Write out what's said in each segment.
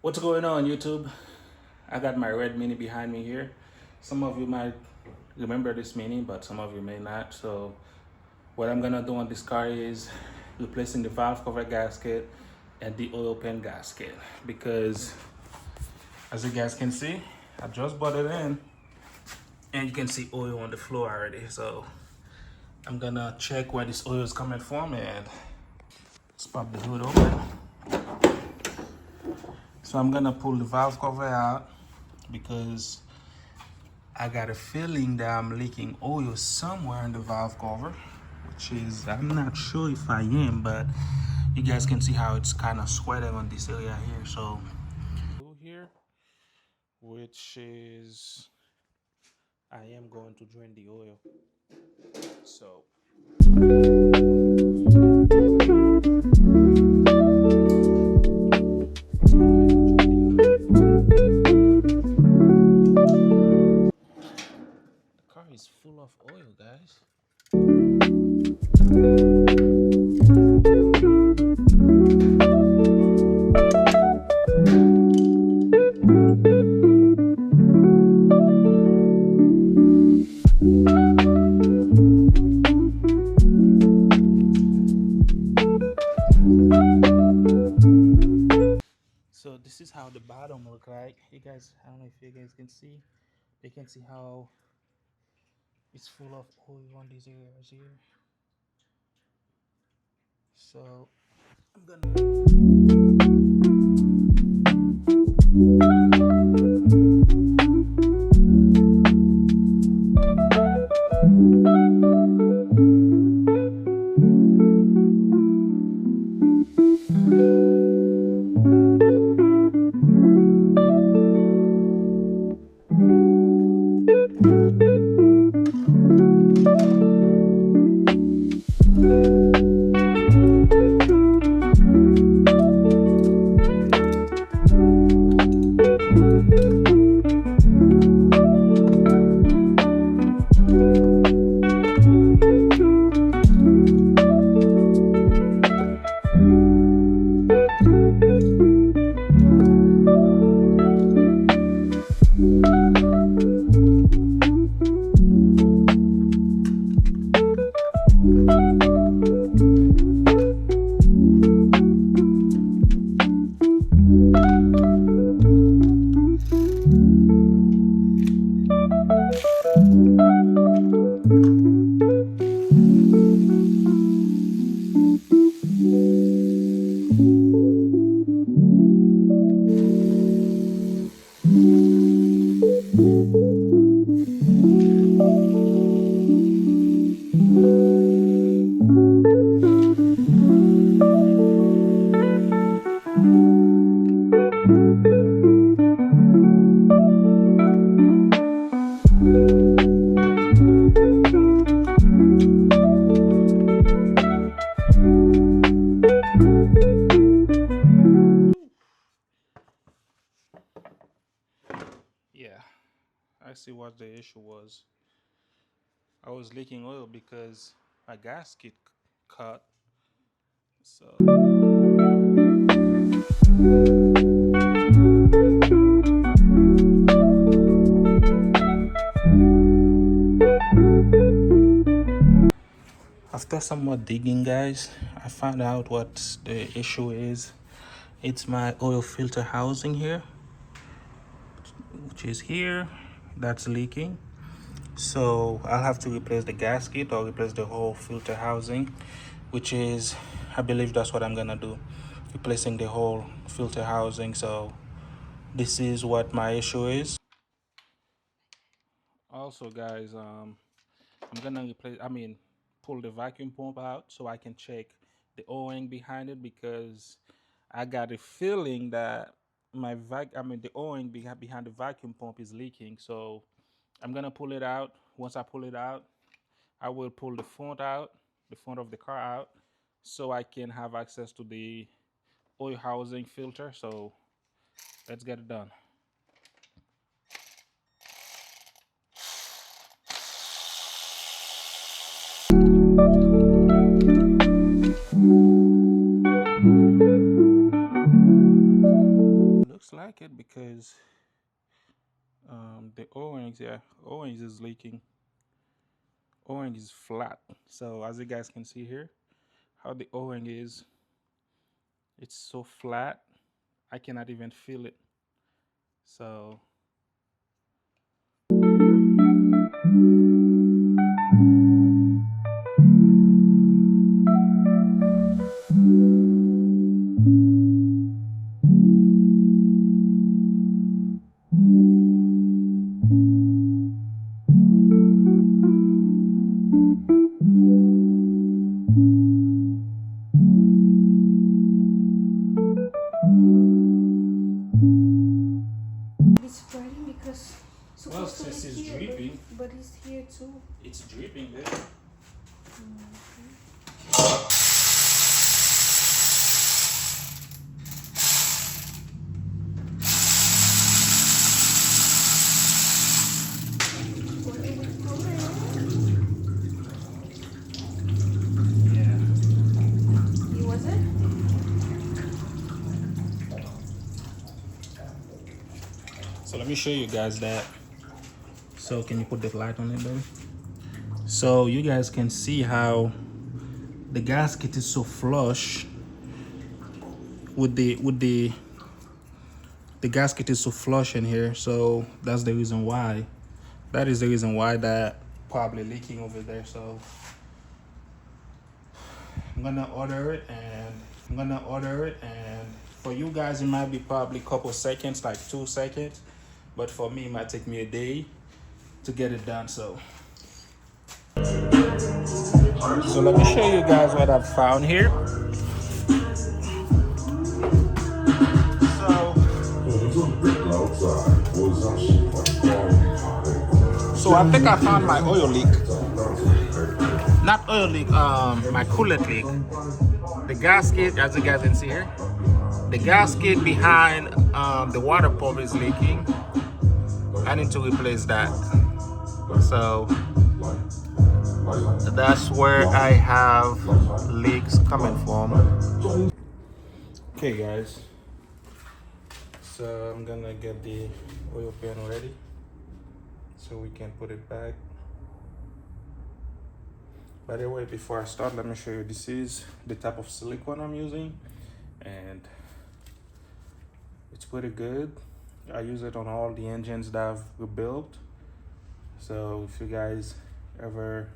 What's going on, YouTube? I got my red Mini behind me here. Some of you might remember this Mini, but some of you may not. So what I'm gonna do on this car is replacing the valve cover gasket and the oil pan gasket, because as you guys can see, I just bought it in and you can see oil on the floor already. So I'm gonna check where this oil is coming from, and let's pop the hood open. So I'm gonna pull the valve cover out because I got a feeling that I'm leaking oil somewhere in the valve cover, which is, I'm not sure if I am, but you guys can see how it's kind of sweating on this area here. So here, which is, I am going to drain the oil. So the car is full of oil, guys. So this is how the bottom look like. You guys, I don't know if you guys can see. You can see how it's full of oil on these areas here. So I'm gonna. Yeah, I see what the issue was. I was leaking oil because my gasket cut. So after some more digging, guys, I found out what the issue is. It's my oil filter housing here, which is here, that's leaking. So I'll have to replace the gasket or replace the whole filter housing, which is, I believe that's what I'm gonna do, replacing the whole filter housing. So this is what my issue is. Also, guys, I'm gonna pull the vacuum pump out so I can check the O-ring behind it, because I got a feeling that the O-ring behind the vacuum pump is leaking. So I'm gonna pull it out. Once I pull it out, I will pull the front of the car out, so I can have access to the oil housing filter. So let's get it done. Looks looks like it because the O-rings, yeah, O-rings is leaking. O-ring is flat. So as you guys can see here, how the O-ring is, it's so flat, I cannot even feel it. So it's spreading because well, supposed to since be it's here, dripping, but it's here too. it's dripping there. What do we put in? Yeah. You was it? So let me show you guys that. So can you put the light on it, baby? So you guys can see how the gasket is so flush with the gasket is so flush in here. So that's the reason why. That is the reason why that probably leaking over there. So I'm gonna order it and for you guys it might be probably a couple seconds, like 2 seconds, but for me it might take me a day to get it done. So let me show you guys what I've found here. So I think I found my oil leak. Not oil leak, my coolant leak. The gasket, as you guys can see here, the gasket behind the water pump is leaking. I need to replace that. So that's where I have leaks coming from. Okay guys, so I'm gonna get the oil pan ready so we can put it back. By the way, before I start, let me show you, this is the type of silicone I'm using and it's pretty good. I use it on all the engines that I've rebuilt. So if you guys ever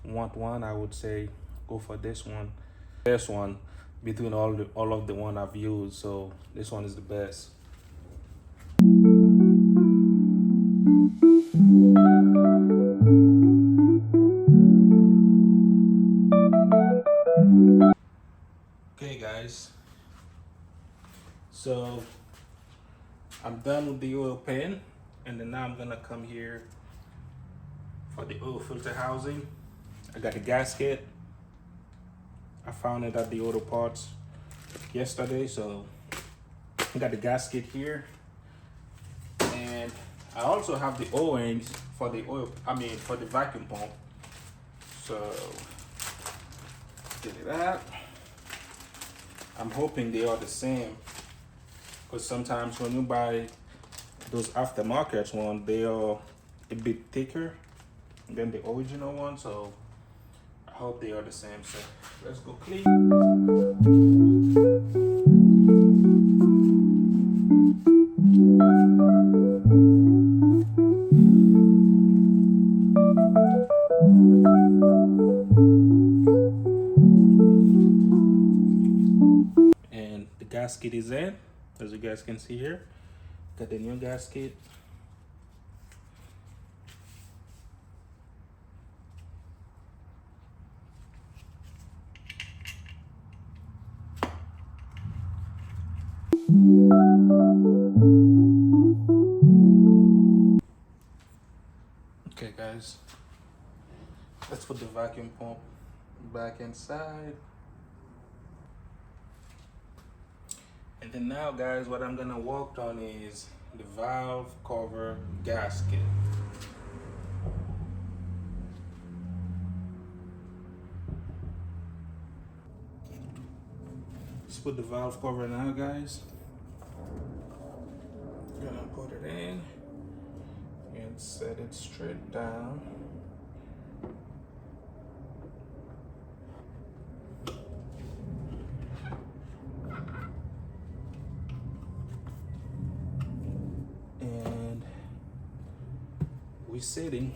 want one, I would say go for this one. Best one between all of the one I've used. So this one is the best. Okay guys, so I'm done with the oil pan, and then now I'm gonna come here for the oil filter housing. I got the gasket. I found it at the auto parts yesterday, so I got the gasket here, and I also have the O-rings for the for the vacuum pump. So get it out. I'm hoping they are the same, because sometimes when you buy those aftermarket ones, they are a bit thicker than the original one. So I hope they are the same. So let's go clean. And the gasket is in, as you guys can see here. Got the new gasket. Okay guys, let's put the vacuum pump back inside. And then now guys, what I'm gonna work on is the valve cover gasket. Let's put the valve cover now guys. put it in and set it straight down. And we're sitting.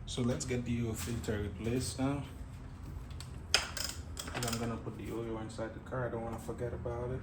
So let's get the oil filter replaced now. And I'm gonna put the oil inside the car. I don't want to forget about it.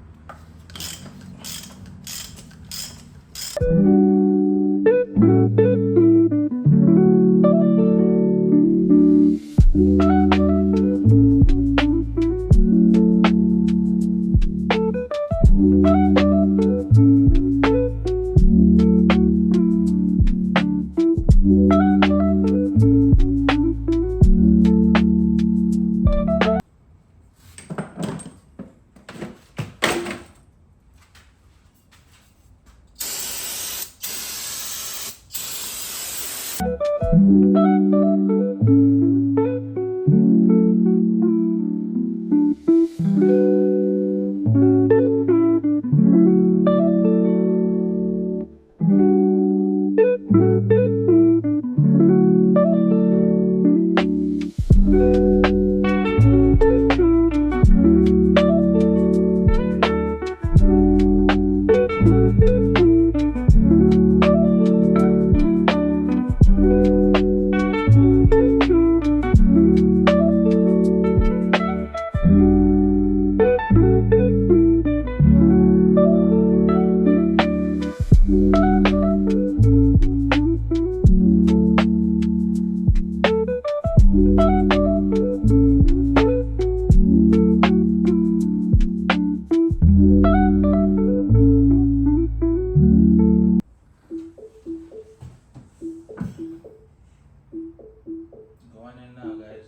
Going in now, guys.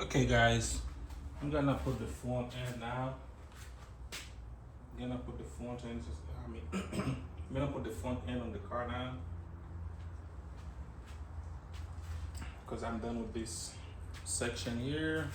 Okay, guys, I'm gonna put the front end now. I'm gonna put the front end. I'm gonna put the front end on the car now because I'm done with this section here.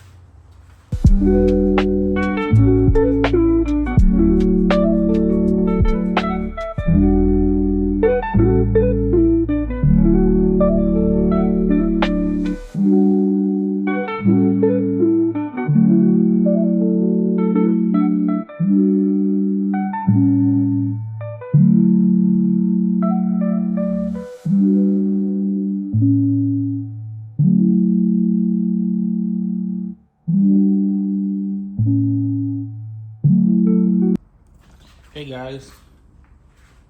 Hey guys,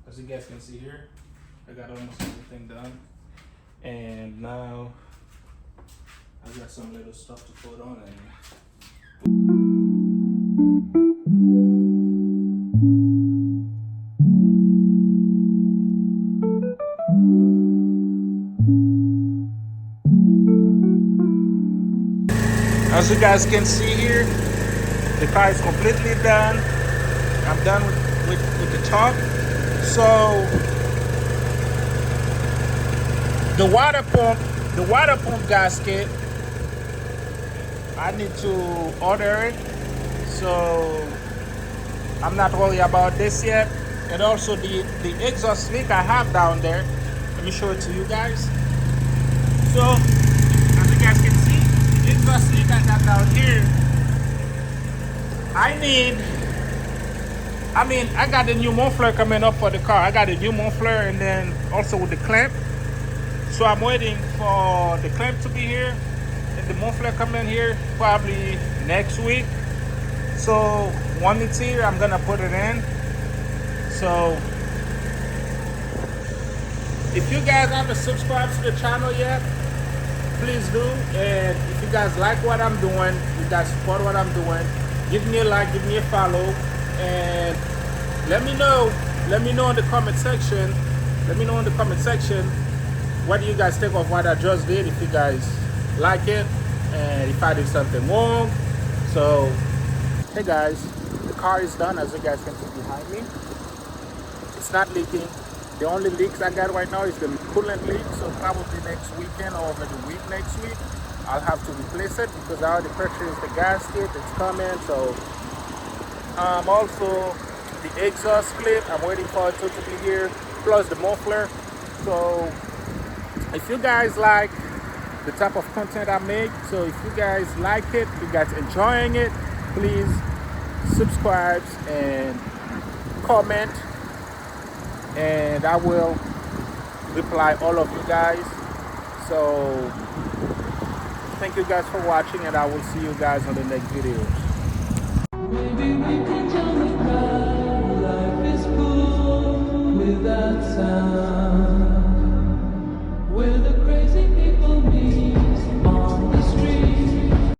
as you guys can see here, I got almost everything done, and now I got some little stuff to put on it. As you guys can see here, the car is completely done. I'm done with the top. So the water pump gasket, I need to order it. So I'm not worried about this yet. And also the exhaust leak I have down there. Let me show it to you guys. So as you guys can see, the exhaust leak I got down here. I got the new muffler coming up for the car. I got a new muffler and then also with the clamp. So I'm waiting for the clamp to be here and the muffler coming here probably next week. So when it's here, I'm gonna put it in. So if you guys haven't subscribed to the channel yet, please do. And if you guys like what I'm doing, you guys support what I'm doing, give me a like, give me a follow, and let me know in the comment section. Let me know in the comment section what do you guys think of what I just did, if you guys like it, and if I did something wrong. So hey guys, the car is done, as you guys can see behind me. It's not leaking. The only leaks I got right now is the coolant leak. So probably next weekend or maybe week next week, I'll have to replace it because I already purchased the gasket. It's coming. So also the exhaust clip, I'm waiting for it to be here, plus the muffler. So if you guys like the type of content I make, so if you guys like it, you guys enjoying it, please subscribe and comment, and I will reply all of you guys. So thank you guys for watching, and I will see you guys on the next videos. Maybe we can tell the crowd life is cool without sound.